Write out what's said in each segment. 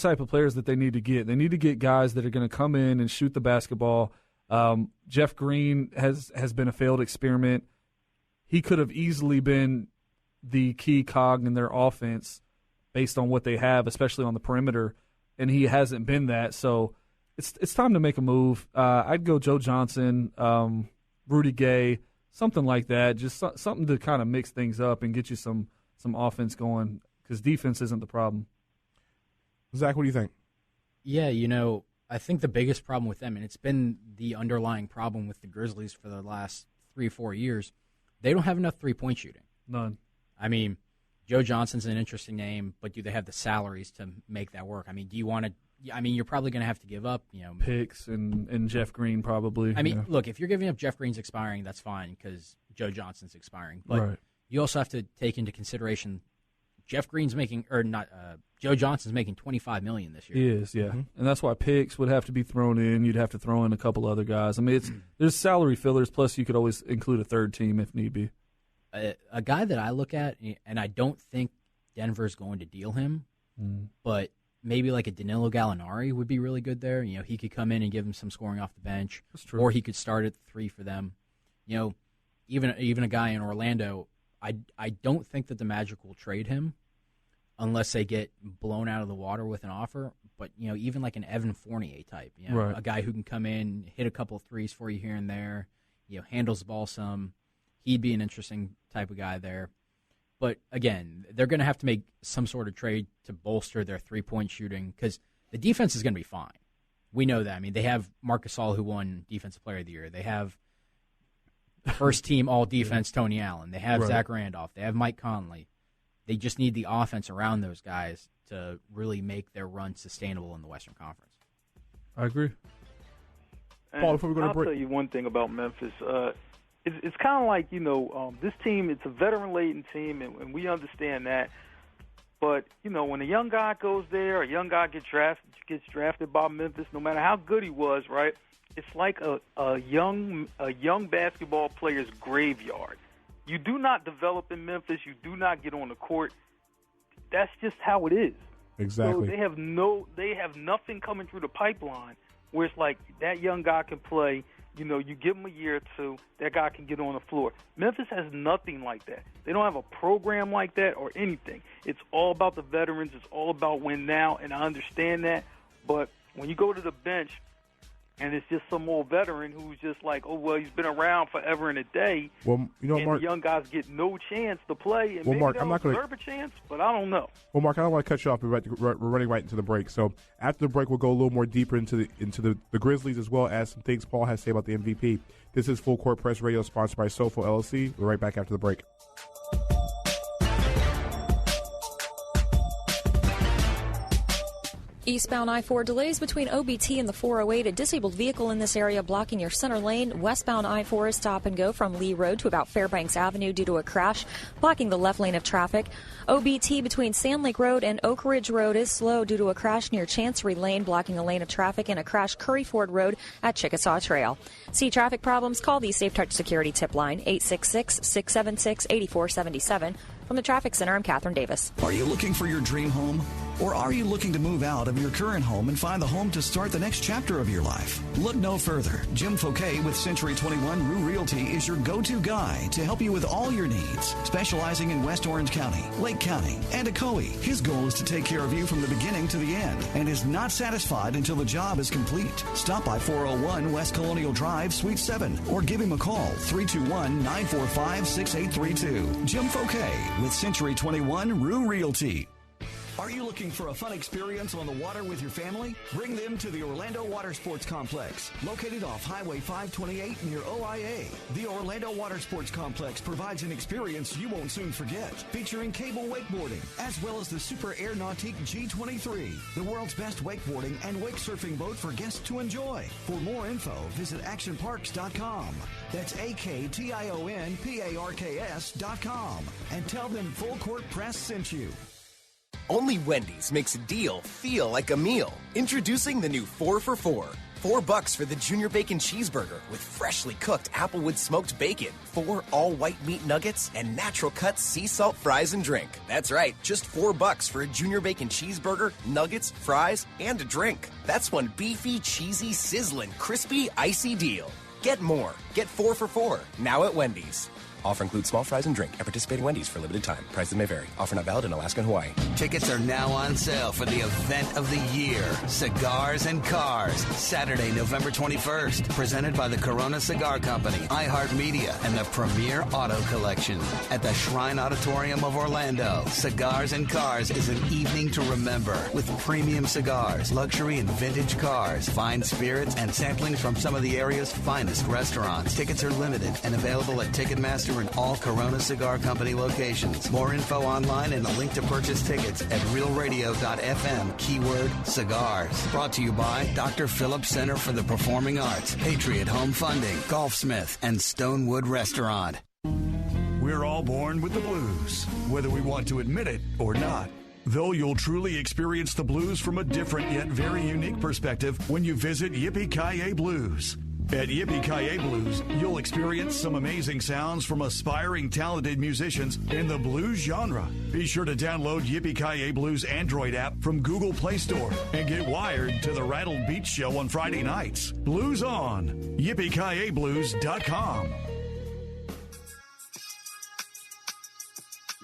type of players that they need to get. They need to get guys that are going to come in and shoot the basketball. Jeff Green has been a failed experiment. He could have easily been the key cog in their offense based on what they have, especially on the perimeter, and he hasn't been that. So it's time to make a move. I'd go Joe Johnson, Rudy Gay, something like that, just something to kind of mix things up and get you some offense going, because defense isn't the problem. Zach, what do you think? Yeah, I think the biggest problem with them, and it's been the underlying problem with the Grizzlies for the last 3 or 4 years, they don't have enough three-point shooting. None. I mean, Joe Johnson's an interesting name, but do they have the salaries to make that work? I mean, do you want to – I mean, you're probably going to have to give up, picks and Jeff Green probably. I mean, look, if you're giving up Jeff Green's expiring, that's fine because Joe Johnson's expiring. But you also have to take into consideration Jeff Green's making – or not Joe Johnson's making $25 million this year. He is, yeah. Mm-hmm. And that's why picks would have to be thrown in. You'd have to throw in a couple other guys. I mean, there's salary fillers, plus you could always include a third team if need be. A guy that I look at, and I don't think Denver's going to deal him, but maybe like a Danilo Gallinari would be really good there. He could come in and give him some scoring off the bench. That's true. Or he could start at 3 for them. Even a guy in Orlando, I don't think that the Magic will trade him unless they get blown out of the water with an offer. But, even like an Evan Fournier type, right. A guy who can come in, hit a couple of threes for you here and there, handles the ball some. He'd be an interesting type of guy there. But, again, they're going to have to make some sort of trade to bolster their three-point shooting because the defense is going to be fine. We know that. I mean, they have Marc Gasol, who won Defensive Player of the Year. They have first-team all-defense Tony Allen. They have Zach Randolph. They have Mike Conley. They just need the offense around those guys to really make their run sustainable in the Western Conference. I agree. Paul, before we go to break, I'll tell you one thing about Memphis. It's kind of like, this team, it's a veteran-laden team, and we understand that. But, when a young guy goes there, a young guy gets drafted by Memphis, no matter how good he was, right, it's like a young basketball player's graveyard. You do not develop in Memphis. You do not get on the court. That's just how it is. Exactly. So they have nothing coming through the pipeline where it's like that young guy can play. You give him a year or two, that guy can get on the floor. Memphis has nothing like that. They don't have a program like that or anything. It's all about the veterans. It's all about win now, and I understand that. But when you go to the bench and it's just some old veteran who's just like, oh, well, he's been around forever and a day, well, and Marc, the young guys get no chance to play, and well, maybe Marc, they'll deserve a chance, but I don't know. Well, Marc, I don't want to cut you off. We're running right into the break. So after the break, we'll go a little more deeper into the Grizzlies as well as some things Paul has to say about the MVP. This is Full Court Press Radio, sponsored by SOFOELLC. We're right back after the break. Eastbound I-4 delays between OBT and the 408. A disabled vehicle in this area blocking your center lane. Westbound I-4 is stop and go from Lee Road to about Fairbanks Avenue due to a crash, blocking the left lane of traffic. OBT between Sand Lake Road and Oak Ridge Road is slow due to a crash near Chancery Lane, blocking a lane of traffic, and a crash Curry Ford Road at Chickasaw Trail. See traffic problems? Call the Safe Touch Security Tip Line, 866-676-8477. From the Traffic Center, I'm Catherine Davis. Are you looking for your dream home? Or are you looking to move out of your current home and find the home to start the next chapter of your life? Look no further. Jim Fouquet with Century 21 Rue Realty is your go-to guy to help you with all your needs. Specializing in West Orange County, Lake County, and Ocoee, his goal is to take care of you from the beginning to the end and is not satisfied until the job is complete. Stop by 401 West Colonial Drive, Suite 7, or give him a call, 321-945-6832. Jim Fouquet with Century 21 Rue Realty. Are you looking for a fun experience on the water with your family? Bring them to the Orlando Water Sports Complex, located off Highway 528 near OIA. The Orlando Water Sports Complex provides an experience you won't soon forget, featuring cable wakeboarding, as well as the Super Air Nautique G23, the world's best wakeboarding and wake surfing boat for guests to enjoy. For more info, visit actionparks.com. That's AKTIONPARKS.com. And tell them Full Court Press sent you. Only Wendy's makes a deal feel like a meal. Introducing the new 4 for $4. $4 for the Junior Bacon Cheeseburger with freshly cooked Applewood smoked bacon, 4 all-white meat nuggets, and natural cut sea salt fries and drink. That's right, just $4 for a Junior Bacon Cheeseburger, nuggets, fries, and a drink. That's one beefy, cheesy, sizzling, crispy, icy deal. Get more. Get 4 for $4. Now at Wendy's. Offer includes small fries and drink at participating Wendy's for a limited time. Prices may vary. Offer not valid in Alaska and Hawaii. Tickets are now on sale for the event of the year, Cigars and Cars, Saturday, November 21st. Presented by the Corona Cigar Company, iHeartMedia, and the Premier Auto Collection. At the Shrine Auditorium of Orlando, Cigars and Cars is an evening to remember with premium cigars, luxury and vintage cars, fine spirits, and samplings from some of the area's finest restaurants. Tickets are limited and available at Ticketmaster in all Corona Cigar Company locations. More info online and a link to purchase tickets at realradio.fm, keyword cigars. Brought to you by Dr. Phillips Center for the Performing Arts, Patriot Home Funding, Golfsmith, and Stonewood Restaurant. We're all born with the blues, whether we want to admit it or not. Though you'll truly experience the blues from a different yet very unique perspective when you visit Yippee-Ki-Yay Blues. At Yippee-Ki-Yay Blues, you'll experience some amazing sounds from aspiring, talented musicians in the blues genre. Be sure to download Yippee-Ki-Yay Blues Android app from Google Play Store and get wired to the Rattled Beach Show on Friday nights. Blues on. YippieKiYayBlues.com.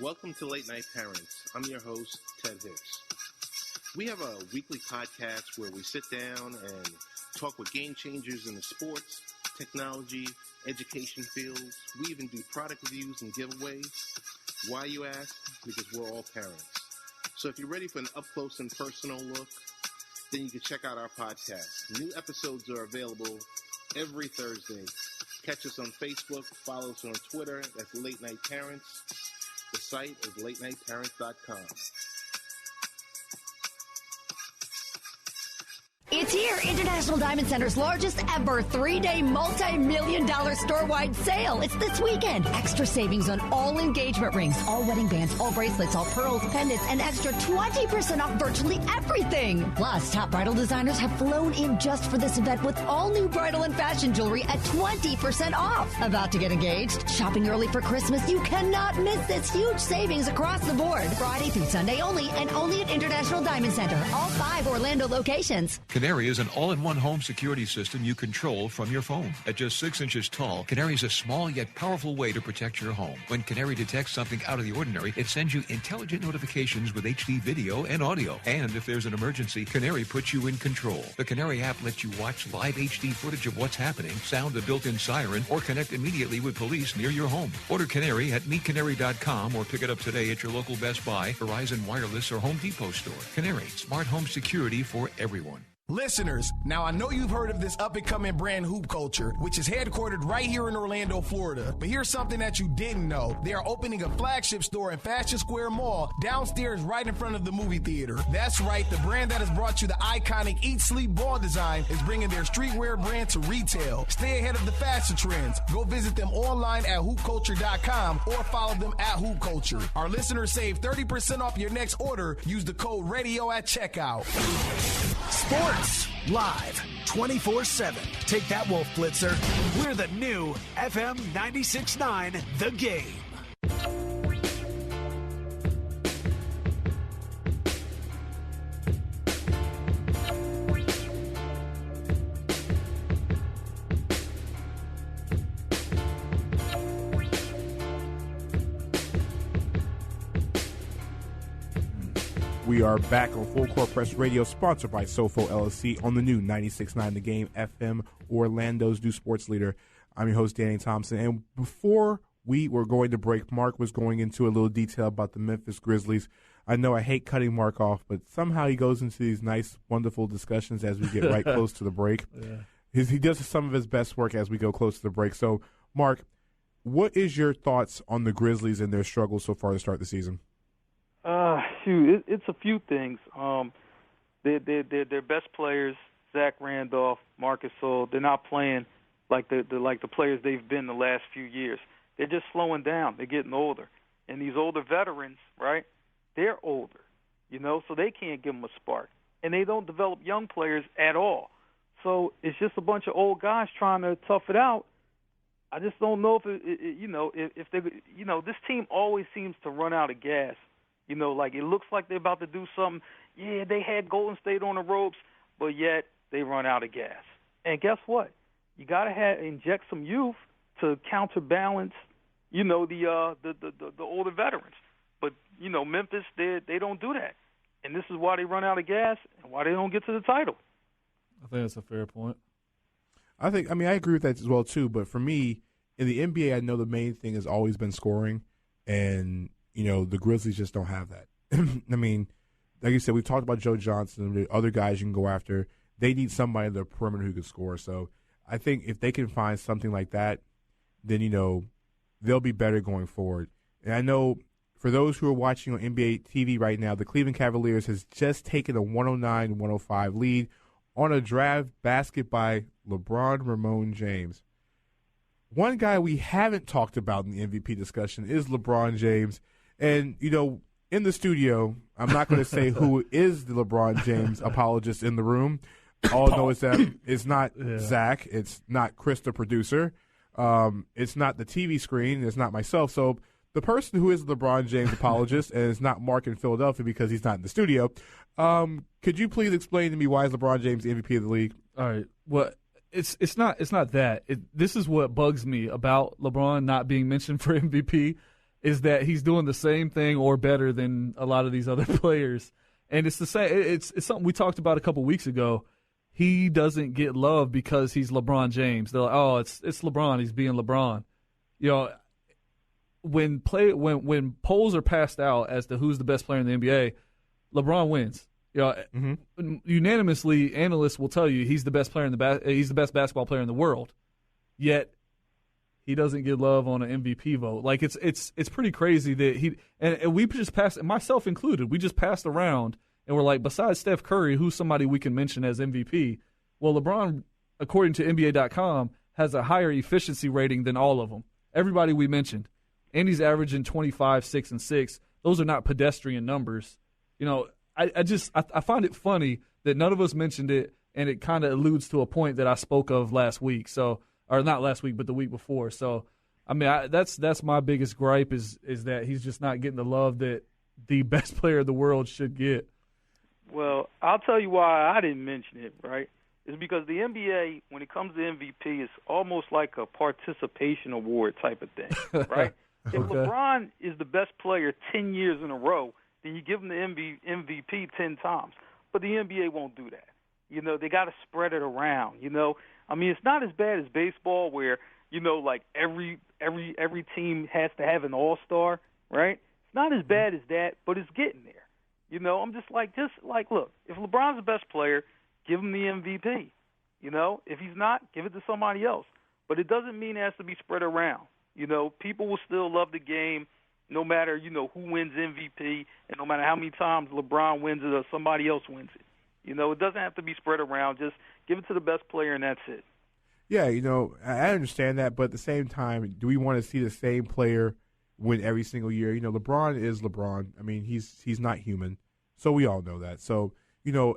Welcome to Late Night Parents. I'm your host, Ted Hicks. We have a weekly podcast where we sit down and talk with game changers in the sports, technology, education fields. We even do product reviews and giveaways. Why, you ask? Because we're all parents. So if you're ready for an up-close and personal look, then you can check out our podcast. New episodes are available every Thursday. Catch us on Facebook, follow us on Twitter. That's Late Night Parents. The site is latenightparents.com. It's here, International Diamond Center's largest ever 3-day multi-million-dollar store-wide sale. It's this weekend. Extra savings on all engagement rings, all wedding bands, all bracelets, all pearls, pendants, and extra 20% off virtually everything. Plus, top bridal designers have flown in just for this event with all new bridal and fashion jewelry at 20% off. About to get engaged? Shopping early for Christmas? You cannot miss this huge savings across the board. Friday through Sunday only, and only at International Diamond Center. All 5 Orlando locations. Canary is an all-in-one home security system you control from your phone. At just 6 inches tall, Canary is a small yet powerful way to protect your home. When Canary detects something out of the ordinary, it sends you intelligent notifications with HD video and audio. And if there's an emergency, Canary puts you in control. The Canary app lets you watch live HD footage of what's happening, sound a built-in siren, or connect immediately with police near your home. Order Canary at meetcanary.com or pick it up today at your local Best Buy, Verizon Wireless, or Home Depot store. Canary, smart home security for everyone. Listeners, now I know you've heard of this up-and-coming brand Hoop Culture, which is headquartered right here in Orlando, Florida. But here's something that you didn't know. They are opening a flagship store in Fashion Square Mall, downstairs right in front of the movie theater. That's right, the brand that has brought you the iconic Eat Sleep Ball design is bringing their streetwear brand to retail. Stay ahead of the fashion trends. Go visit them online at hoopculture.com or follow them at Hoop Culture. Our listeners save 30% off your next order. Use the code RADIO at checkout. Sports live 24/7. Take that, Wolf Blitzer. We're the new FM 96.9 The Game. We are back on Full Court Press Radio, sponsored by SOFOELLC on the new 96.9 The Game FM, Orlando's new sports leader. I'm your host, Danny Thompson. And before we were going to break, Marc was going into a little detail about the Memphis Grizzlies. I know I hate cutting Marc off, but somehow he goes into these nice, wonderful discussions as we get right close to the break. Yeah. He does some of his best work as we go close to the break. So, Marc, what is your thoughts on the Grizzlies and their struggles so far to start the season? It's a few things. Their best players, Zach Randolph, Marc Gasol, they're not playing like the players they've been the last few years. They're just slowing down. They're getting older. And these older veterans, right, they're older, so they can't give them a spark. And they don't develop young players at all. So it's just a bunch of old guys trying to tough it out. I just don't know if if they, this team always seems to run out of gas. Like it looks like they're about to do something. Yeah, they had Golden State on the ropes, but yet they run out of gas. And guess what? You got to inject some youth to counterbalance, the older veterans. But Memphis, they don't do that, and this is why they run out of gas and why they don't get to the title. I think that's a fair point. I agree with that as well, too. But for me, in the NBA, I know the main thing has always been scoring. And, the Grizzlies just don't have that. Like you said, we've talked about Joe Johnson, the other guys you can go after. They need somebody in the perimeter who can score. So I think if they can find something like that, then, they'll be better going forward. And I know for those who are watching on NBA TV right now, the Cleveland Cavaliers has just taken a 109-105 lead on a draft basket by LeBron James. One guy we haven't talked about in the MVP discussion is LeBron James. And, in the studio, I'm not going to say who is the LeBron James apologist in the room. All I know is that it's not Zach. It's not Chris, the producer. It's not the TV screen. It's not myself. So the person who is the LeBron James apologist, and it's not Marc in Philadelphia because he's not in the studio, could you please explain to me why is LeBron James the MVP of the league? All right. Well, it's not that. This is what bugs me about LeBron not being mentioned for MVP is that he's doing the same thing or better than a lot of these other players. And it's the same. It's something we talked about a couple weeks ago. He doesn't get love because he's LeBron James. They're like, oh, it's LeBron. He's being LeBron. When polls are passed out as to who's the best player in the NBA, LeBron wins. Unanimously, analysts will tell you he's the best player he's the best basketball player in the world. Yet he doesn't get love on an MVP vote. Like it's pretty crazy that and we just passed, myself included. We just passed around and we're like, besides Steph Curry, who's somebody we can mention as MVP? Well, LeBron, according to NBA.com, has a higher efficiency rating than all of them. Everybody we mentioned. And he's averaging 25, 6, and 6. Those are not pedestrian numbers. I find it funny that none of us mentioned it, and it kind of alludes to a point that I spoke of last week. So, or not last week, but the week before. So, that's my biggest gripe is that he's just not getting the love that the best player of the world should get. Well, I'll tell you why I didn't mention it, right? It's because the NBA, when it comes to MVP, is almost like a participation award type of thing, right? If LeBron is the best player 10 years in a row, then you give him the MVP 10 times. But the NBA won't do that. They got to spread it around. It's not as bad as baseball where, like every team has to have an all-star, right? It's not as bad as that, but it's getting there. I'm just like, look, if LeBron's the best player, give him the MVP. If he's not, give it to somebody else. But it doesn't mean it has to be spread around. People will still love the game no matter, who wins MVP and no matter how many times LeBron wins it or somebody else wins it. It doesn't have to be spread around. Just give it to the best player and that's it. Yeah, I understand that, but at the same time, do we want to see the same player win every single year? LeBron is LeBron. He's not human, so we all know that. So,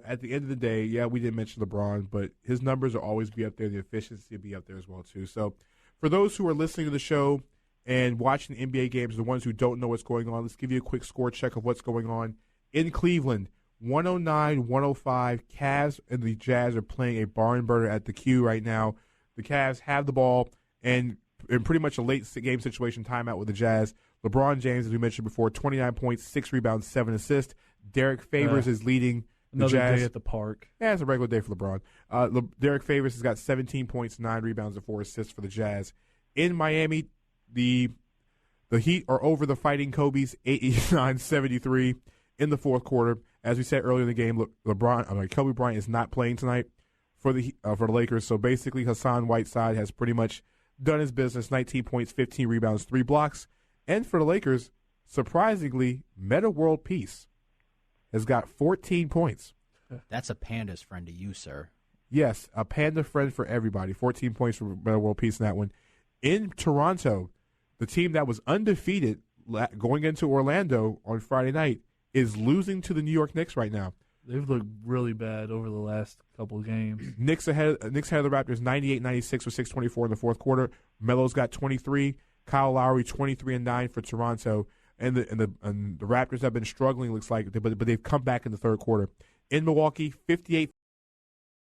at the end of the day, yeah, we didn't mention LeBron, but his numbers will always be up there. The efficiency will be up there as well, too. So, for those who are listening to the show and watching the NBA games, the ones who don't know what's going on, let's give you a quick score check of what's going on. In Cleveland, 109-105, Cavs and the Jazz are playing a barn burner at the Q right now. The Cavs have the ball and in pretty much a late game situation timeout with the Jazz. LeBron James, as we mentioned before, 29 points, 6 rebounds, 7 assists. Derek Favors is leading the Jazz. Another day at the park. Yeah, it's a regular day for LeBron. Derek Favors has got 17 points, 9 rebounds, and 4 assists for the Jazz. In Miami, the Heat are over the Fighting Kobe's 89-73 in the fourth quarter. As we said earlier in the game, Kobe Bryant is not playing tonight for the Lakers. So basically, Hassan Whiteside has pretty much done his business. 19 points, 15 rebounds, 3 blocks. And for the Lakers, surprisingly, Meta World Peace has got 14 points. That's a Panda's friend to you, sir. Yes, a Panda friend for everybody. 14 points for Meta World Peace in that one. In Toronto, the team that was undefeated going into Orlando on Friday night is losing to the New York Knicks right now. They've looked really bad over the last couple of games. Knicks had the Raptors 98-96 with 6:24 in the fourth quarter. Melo's got 23. Kyle Lowry 23-9 for Toronto. And the Raptors have been struggling, looks like, but they've come back in the third quarter. In Milwaukee, 58-56